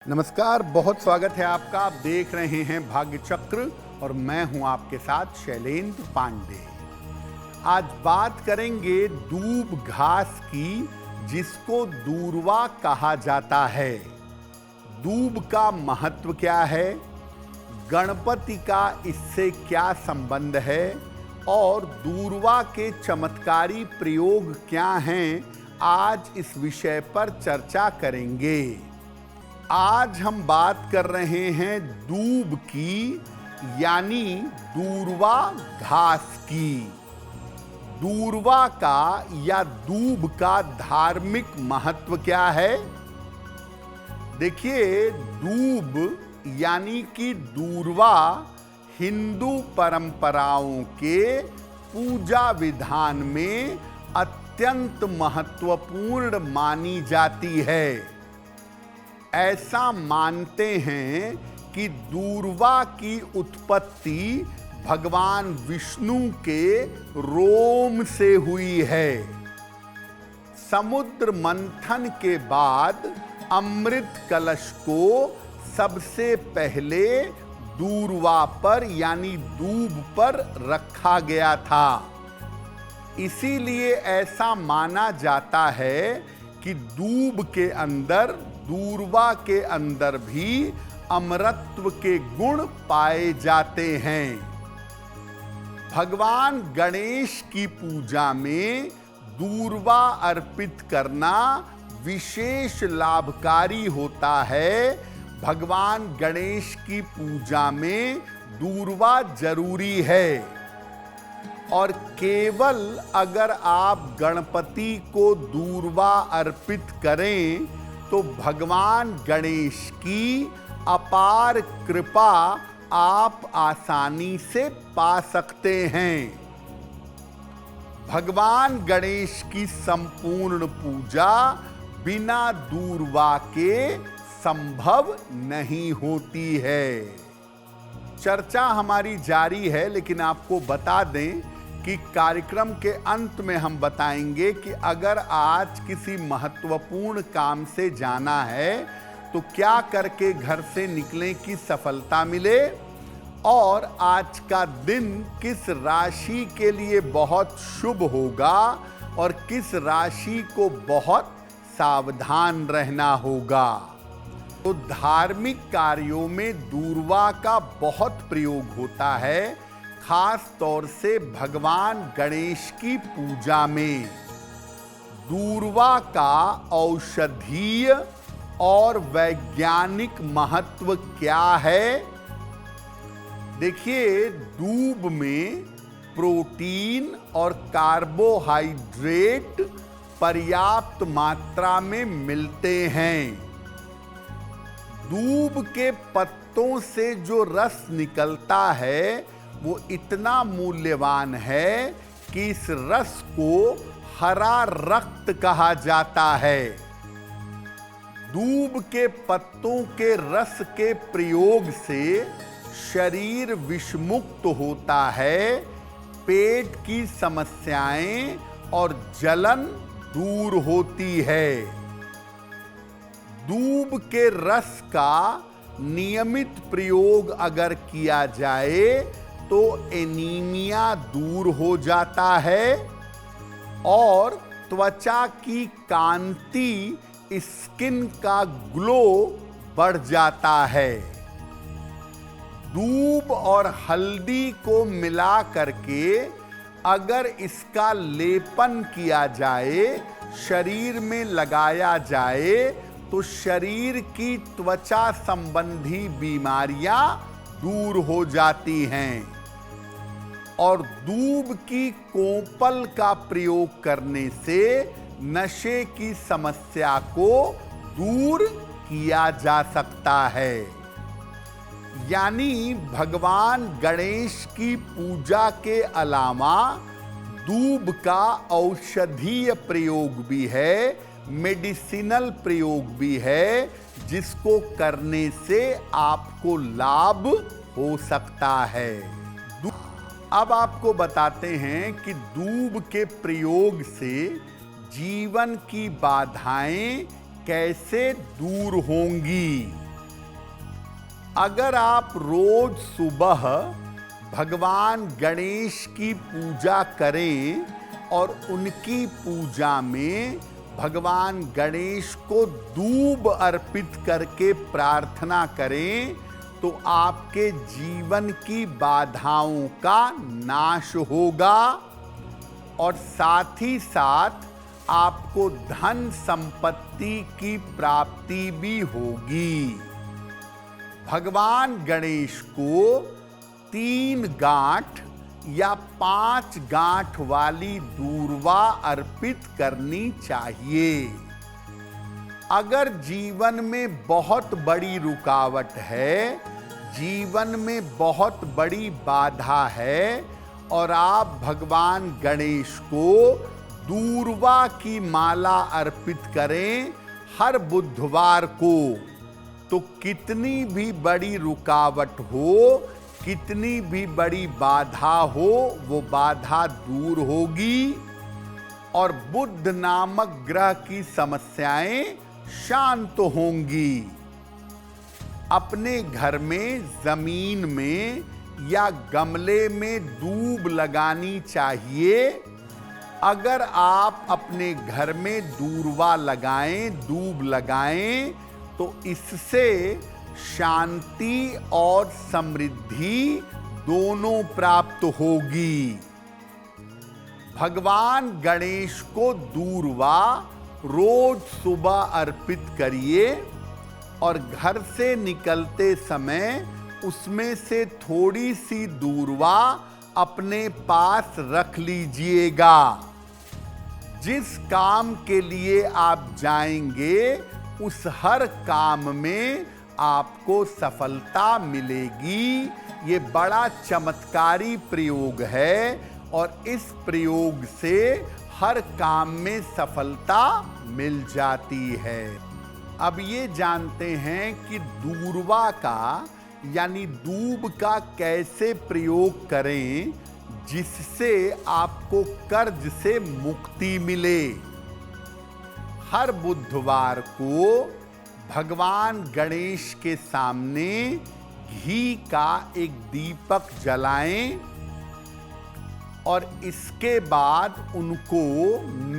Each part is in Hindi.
नमस्कार, बहुत स्वागत है आपका। आप देख रहे हैं भाग्य चक्र और मैं हूं आपके साथ शैलेंद्र पांडे। आज बात करेंगे दूब घास की, जिसको दूर्वा कहा जाता है। दूब का महत्व क्या है, गणपति का इससे क्या संबंध है और दूर्वा के चमत्कारी प्रयोग क्या हैं, आज इस विषय पर चर्चा करेंगे। आज हम बात कर रहे हैं दूब की, यानी दूर्वा घास की। दूर्वा का या दूब का धार्मिक महत्व क्या है? देखिए, दूब यानी कि दूर्वा हिंदू परंपराओं के पूजा विधान में अत्यंत महत्वपूर्ण मानी जाती है। ऐसा मानते हैं कि दूर्वा की उत्पत्ति भगवान विष्णु के रोम से हुई है। समुद्र मंथन के बाद अमृत कलश को सबसे पहले दूर्वा पर यानी दूब पर रखा गया था। इसीलिए ऐसा माना जाता है कि दूब के अंदर, दूर्वा के अंदर भी अमरत्व के गुण पाए जाते हैं। भगवान गणेश की पूजा में दूर्वा अर्पित करना विशेष लाभकारी होता है। भगवान गणेश की पूजा में दूर्वा जरूरी है और केवल अगर आप गणपति को दूर्वा अर्पित करें तो भगवान गणेश की अपार कृपा आप आसानी से पा सकते हैं। भगवान गणेश की संपूर्ण पूजा बिना दूर्वा के संभव नहीं होती है। चर्चा हमारी जारी है, लेकिन आपको बता दें कि कार्यक्रम के अंत में हम बताएंगे कि अगर आज किसी महत्वपूर्ण काम से जाना है तो क्या करके घर से निकलें कि सफलता मिले, और आज का दिन किस राशि के लिए बहुत शुभ होगा और किस राशि को बहुत सावधान रहना होगा। तो धार्मिक कार्यों में दूर्वा का बहुत प्रयोग होता है, खास तौर से भगवान गणेश की पूजा में। दूर्वा का औषधीय और वैज्ञानिक महत्व क्या है? देखिए, दूब में प्रोटीन और कार्बोहाइड्रेट पर्याप्त मात्रा में मिलते हैं। दूब के पत्तों से जो रस निकलता है वो इतना मूल्यवान है कि इस रस को हरा रक्त कहा जाता है। दूब के पत्तों के रस के प्रयोग से शरीर विषमुक्त होता है, पेट की समस्याएं और जलन दूर होती है। दूब के रस का नियमित प्रयोग अगर किया जाए तो एनीमिया दूर हो जाता है और त्वचा की कांति, स्किन का ग्लो बढ़ जाता है। दूब और हल्दी को मिला करके अगर इसका लेपन किया जाए, शरीर में लगाया जाए, तो शरीर की त्वचा संबंधी बीमारियां दूर हो जाती हैं। और दूब की कोपल का प्रयोग करने से नशे की समस्या को दूर किया जा सकता है। यानी भगवान गणेश की पूजा के अलावा दूब का औषधीय प्रयोग भी है, मेडिसिनल प्रयोग भी है, जिसको करने से आपको लाभ हो सकता है। अब आपको बताते हैं कि दूब के प्रयोग से जीवन की बाधाएं कैसे दूर होंगी। अगर आप रोज सुबह भगवान गणेश की पूजा करें और उनकी पूजा में भगवान गणेश को दूब अर्पित करके प्रार्थना करें तो आपके जीवन की बाधाओं का नाश होगा और साथ ही साथ आपको धन संपत्ति की प्राप्ति भी होगी। भगवान गणेश को 3 गांठ या 5 गांठ वाली दूर्वा अर्पित करनी चाहिए। अगर जीवन में बहुत बड़ी रुकावट है, जीवन में बहुत बड़ी बाधा है और आप भगवान गणेश को दूर्वा की माला अर्पित करें हर बुधवार को, तो कितनी भी बड़ी रुकावट हो, कितनी भी बड़ी बाधा हो, वो बाधा दूर होगी और बुध नामक ग्रह की समस्याएं शांत होंगी। अपने घर में, जमीन में या गमले में दूब लगानी चाहिए। अगर आप अपने घर में दूर्वा लगाएं, दूब लगाएं, तो इससे शांति और समृद्धि दोनों प्राप्त होगी। भगवान गणेश को दूर्वा रोज सुबह अर्पित करिए और घर से निकलते समय उसमें से थोड़ी सी दूर्वा अपने पास रख लीजिएगा। जिस काम के लिए आप जाएंगे उस हर काम में आपको सफलता मिलेगी। ये बड़ा चमत्कारी प्रयोग है और इस प्रयोग से हर काम में सफलता मिल जाती है। अब ये जानते हैं कि दूर्वा का यानी दूब का कैसे प्रयोग करें जिससे आपको कर्ज से मुक्ति मिले। हर बुधवार को भगवान गणेश के सामने घी का एक दीपक जलाएं और इसके बाद उनको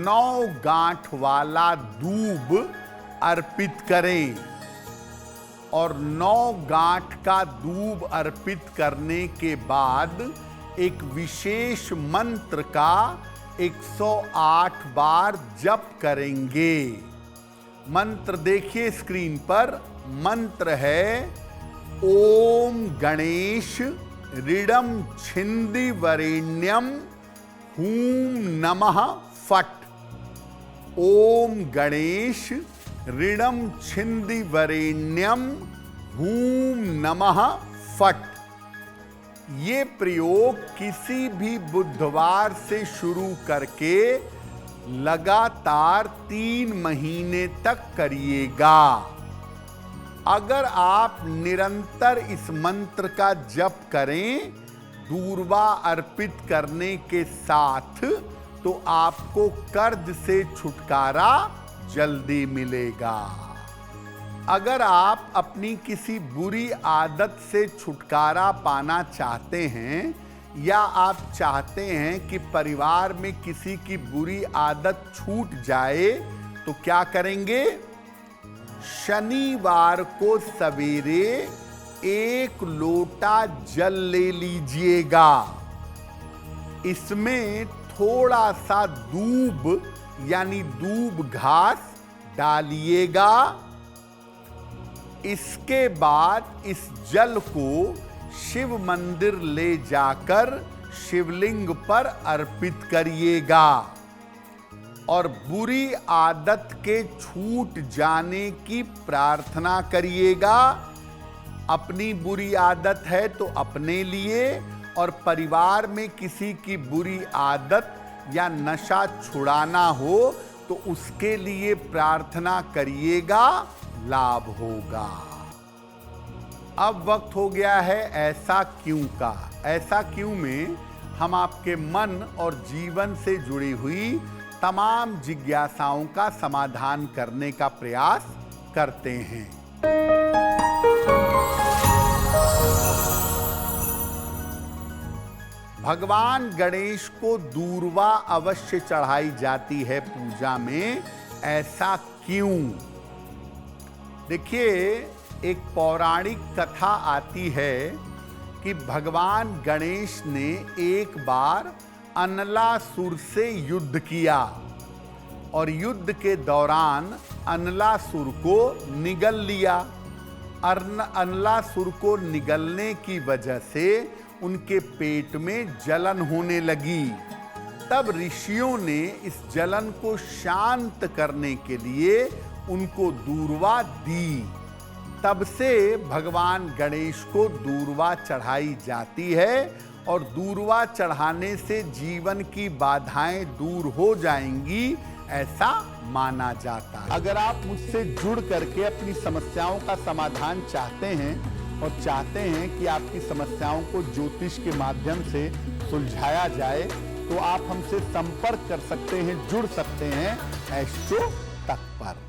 9 गांठ वाला दूब अर्पित करें और 9 गांठ का दूब अर्पित करने के बाद एक विशेष मंत्र का 108 बार जप करेंगे। मंत्र देखिए स्क्रीन पर। मंत्र है ओम गणेश ऋडम छिंदि वरेण्यम हूम नमः फट। ओम गणेश ऋडम छिंदि वरेण्यम हूम नमः फट। ये प्रयोग किसी भी बुधवार से शुरू करके लगातार 3 महीने तक करिएगा। अगर आप निरंतर इस मंत्र का जप करें दूर्वा अर्पित करने के साथ, तो आपको कर्ज से छुटकारा जल्दी मिलेगा। अगर आप अपनी किसी बुरी आदत से छुटकारा पाना चाहते हैं या आप चाहते हैं कि परिवार में किसी की बुरी आदत छूट जाए, तो क्या करेंगे? शनिवार को सवेरे 1 लोटा जल ले लीजिएगा। इसमें थोड़ा सा दूब यानी दूब घास डालिएगा। इसके बाद इस जल को शिव मंदिर ले जाकर शिवलिंग पर अर्पित करिएगा और बुरी आदत के छूट जाने की प्रार्थना करिएगा। अपनी बुरी आदत है तो अपने लिए, और परिवार में किसी की बुरी आदत या नशा छुड़ाना हो तो उसके लिए प्रार्थना करिएगा, लाभ होगा। अब वक्त हो गया है ऐसा क्यों का। ऐसा क्यों में हम आपके मन और जीवन से जुड़ी हुई तमाम जिज्ञासाओं का समाधान करने का प्रयास करते हैं। भगवान गणेश को दूर्वा अवश्य चढ़ाई जाती है पूजा में, ऐसा क्यों? देखिए, एक पौराणिक कथा आती है कि भगवान गणेश ने एक बार अनलासुर से युद्ध किया और युद्ध के दौरान अनलासुर को निगल लिया। अनलासुर को निगलने की वजह से उनके पेट में जलन होने लगी। तब ऋषियों ने इस जलन को शांत करने के लिए उनको दूर्वा दी। तब से भगवान गणेश को दूर्वा चढ़ाई जाती है और दूर्वा चढ़ाने से जीवन की बाधाएं दूर हो जाएंगी, ऐसा माना जाता है। अगर आप मुझसे जुड़ करके अपनी समस्याओं का समाधान चाहते हैं और चाहते हैं कि आपकी समस्याओं को ज्योतिष के माध्यम से सुलझाया जाए, तो आप हमसे संपर्क कर सकते हैं, जुड़ सकते हैं एस्ट्रो तक पर।